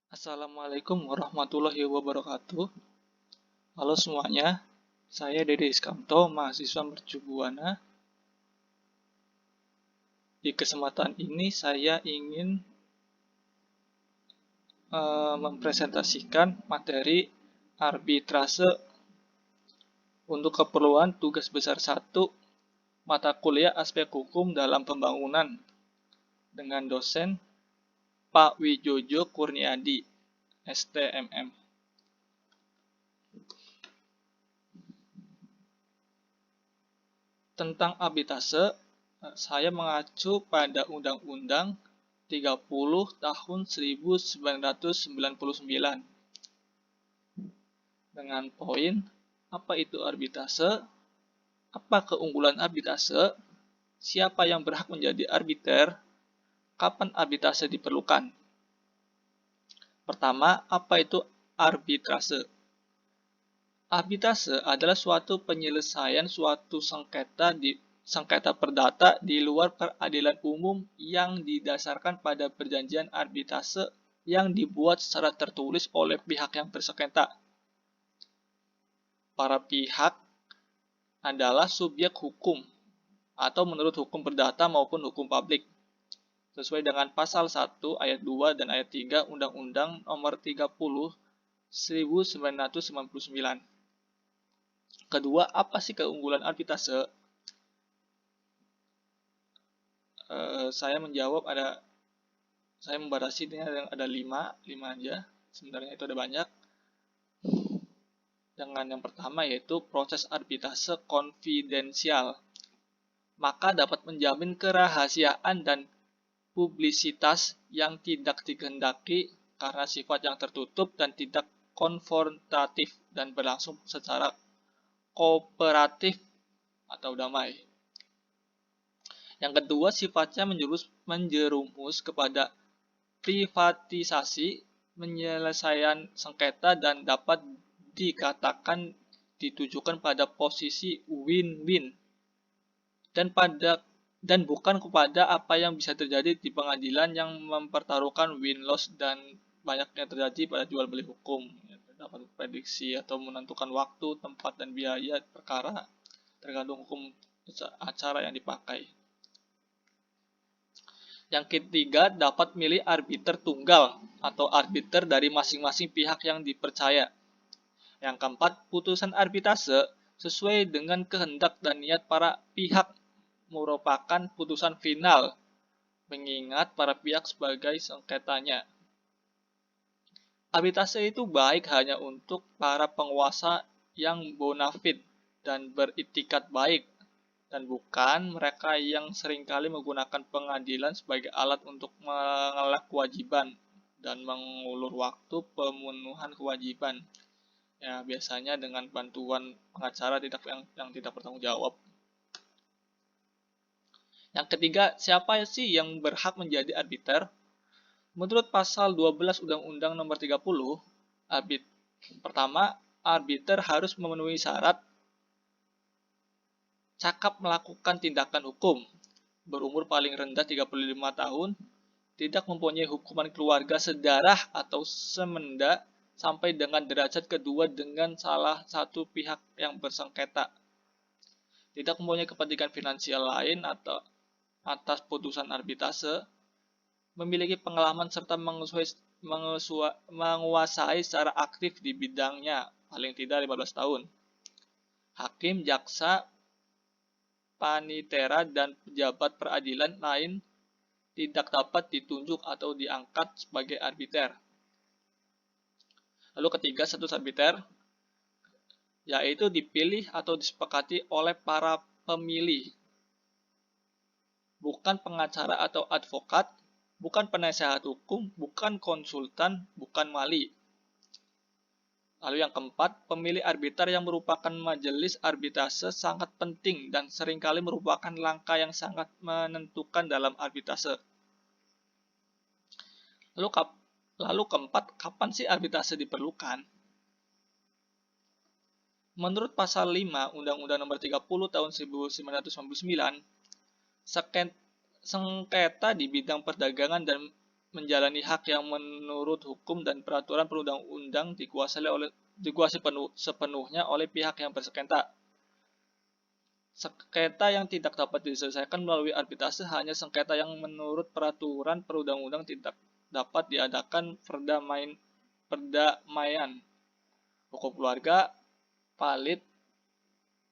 Assalamualaikum warahmatullahi wabarakatuh. Halo semuanya, saya Dede Iskamto, mahasiswa Mercubuana. Di kesempatan ini saya ingin mempresentasikan materi arbitrase untuk keperluan tugas besar 1 mata kuliah aspek hukum dalam pembangunan dengan dosen Pak Wijojo Kurniadi, STMM. Tentang arbitrase, saya mengacu pada Undang-Undang 30 tahun 1999 dengan poin apa itu arbitrase, apa keunggulan arbitrase, siapa yang berhak menjadi arbiter, kapan arbitrase diperlukan. Pertama, apa itu arbitrase? Arbitrase adalah suatu penyelesaian suatu sengketa perdata di luar peradilan umum yang didasarkan pada perjanjian arbitrase yang dibuat secara tertulis oleh pihak yang bersengketa. Para pihak adalah subjek hukum atau menurut hukum perdata maupun hukum publik sesuai dengan pasal 1 ayat 2 dan ayat 3 Undang-Undang Nomor 30 1999. Kedua, apa sih keunggulan arbitrase? Saya membatasi ini ada 5 aja. Sebenarnya itu ada banyak. Dengan yang pertama yaitu proses arbitrase konfidensial. Maka dapat menjamin kerahasiaan dan publisitas yang tidak dikehendaki karena sifat yang tertutup dan tidak konfrontatif dan berlangsung secara kooperatif atau damai. Yang kedua, sifatnya menjerumus kepada privatisasi, penyelesaian sengketa dan dapat dikatakan ditujukan pada posisi win-win dan bukan kepada apa yang bisa terjadi di pengadilan yang mempertaruhkan win-loss dan banyaknya terjadi pada jual beli hukum. Dapat prediksi atau menentukan waktu, tempat, dan biaya perkara tergantung hukum acara yang dipakai. Yang ketiga, dapat milih arbiter tunggal atau arbiter dari masing-masing pihak yang dipercaya. Yang keempat, putusan arbitrase sesuai dengan kehendak dan niat para pihak merupakan putusan final, mengingat para pihak sebagai sengketanya. Arbitrase itu baik hanya untuk para penguasa yang bonafide dan beritikat baik, dan bukan mereka yang seringkali menggunakan pengadilan sebagai alat untuk mengelak kewajiban dan mengulur waktu pemenuhan kewajiban. Ya, biasanya dengan bantuan pengacara yang tidak bertanggung jawab. Yang ketiga, siapa sih yang berhak menjadi arbiter? Menurut pasal 12 Undang-Undang Nomor 30, pertama, arbiter harus memenuhi syarat cakap melakukan tindakan hukum, berumur paling rendah 35 tahun, tidak mempunyai hukuman keluarga sedarah atau semenda, sampai dengan derajat kedua dengan salah satu pihak yang bersengketa. Tidak mempunyai kepentingan finansial lain atau atas putusan arbitrase, memiliki pengalaman serta menguasai secara aktif di bidangnya, paling tidak 15 tahun. Hakim, jaksa, panitera, dan pejabat peradilan lain tidak dapat ditunjuk atau diangkat sebagai arbiter. Lalu ketiga, status arbiter yaitu dipilih atau disepakati oleh para pemilih, bukan pengacara atau advokat, bukan penasehat hukum, bukan konsultan, bukan wali. Lalu yang keempat, pemilih arbiter yang merupakan majelis arbitrase sangat penting dan seringkali merupakan langkah yang sangat menentukan dalam arbitrase. Lalu keempat, kapan sih arbitrase diperlukan? Menurut pasal 5 Undang-Undang Nomor 30 tahun 1999, sengketa di bidang perdagangan dan menjalani hak yang menurut hukum dan peraturan perundang-undang dikuasai sepenuhnya oleh pihak yang bersengketa. Sengketa yang tidak dapat diselesaikan melalui arbitrase hanya sengketa yang menurut peraturan perundang-undang tidak dapat diadakan perdamaian, hukum keluarga, palit,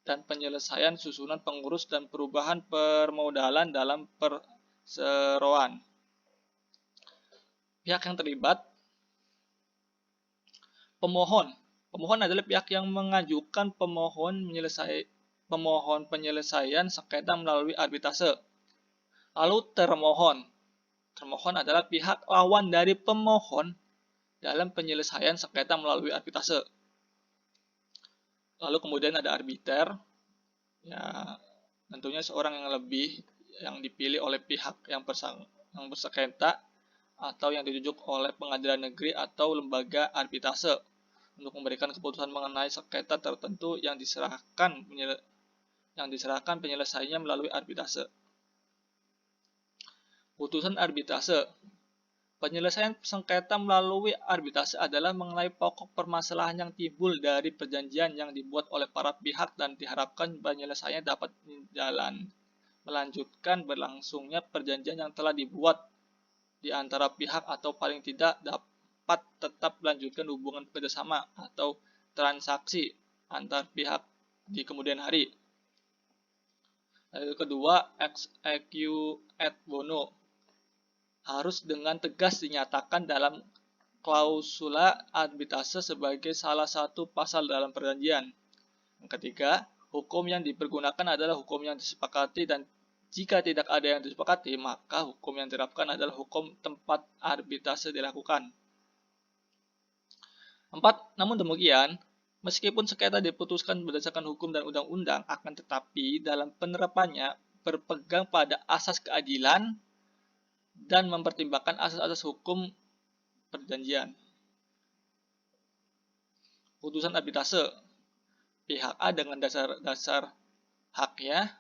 dan penyelesaian susunan pengurus dan perubahan permodalan dalam perseroan. Pihak yang terlibat: pemohon. Pemohon adalah pihak yang mengajukan pemohon penyelesaian sengketa melalui arbitrase. Lalu termohon. Termohon adalah pihak lawan dari pemohon dalam penyelesaian sengketa melalui arbitrase. Lalu kemudian ada arbiter. Ya, tentunya seorang yang lebih yang dipilih oleh pihak yang bersengketa atau yang ditunjuk oleh pengadilan negeri atau lembaga arbitrase untuk memberikan keputusan mengenai sengketa tertentu yang diserahkan penyelesaiannya melalui arbitrase. Putusan arbitrase. Penyelesaian sengketa melalui arbitrase adalah mengenai pokok permasalahan yang timbul dari perjanjian yang dibuat oleh para pihak dan diharapkan penyelesaiannya dapat melanjutkan berlangsungnya perjanjian yang telah dibuat di antara pihak atau paling tidak dapat tetap melanjutkan hubungan kerjasama atau transaksi antar pihak di kemudian hari. Lalu kedua, ex equo et bono. Harus dengan tegas dinyatakan dalam klausula arbitrase sebagai salah satu pasal dalam perjanjian. Yang ketiga, hukum yang dipergunakan adalah hukum yang disepakati dan jika tidak ada yang disepakati, maka hukum yang diterapkan adalah hukum tempat arbitrase dilakukan. 4. Namun demikian, meskipun sengketa diputuskan berdasarkan hukum dan undang-undang, akan tetapi dalam penerapannya berpegang pada asas keadilan dan mempertimbangkan asas-asas hukum perjanjian. Putusan arbitrase. Pihak A dengan dasar haknya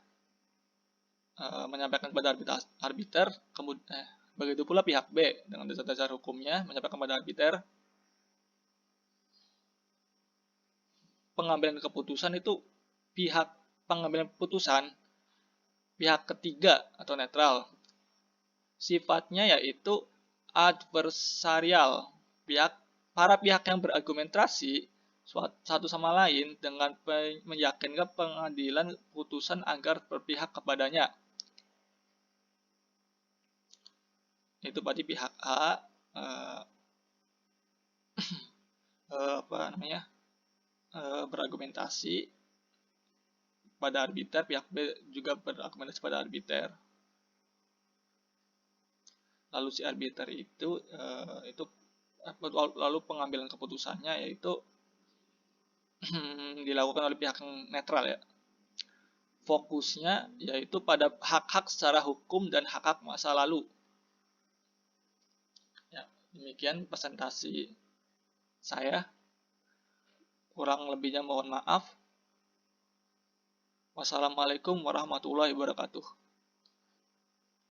menyampaikan kepada arbiter, kemudian begitu pula pihak B dengan dasar-dasar hukumnya menyampaikan kepada arbiter. Pengambilan keputusan itu pengambilan keputusan pihak ketiga atau netral. Sifatnya yaitu adversarial. Para pihak yang berargumentasi satu sama lain dengan meyakinkan pengadilan putusan agar berpihak kepadanya. Itu berarti pihak A berargumentasi pada arbiter, pihak B juga berargumentasi pada arbiter. Lalu si arbiter itu lalu pengambilan keputusannya yaitu dilakukan oleh pihak yang netral ya. Fokusnya yaitu pada hak-hak secara hukum dan hak-hak masa lalu. Ya, demikian presentasi saya. Kurang lebihnya mohon maaf. Wassalamualaikum warahmatullahi wabarakatuh.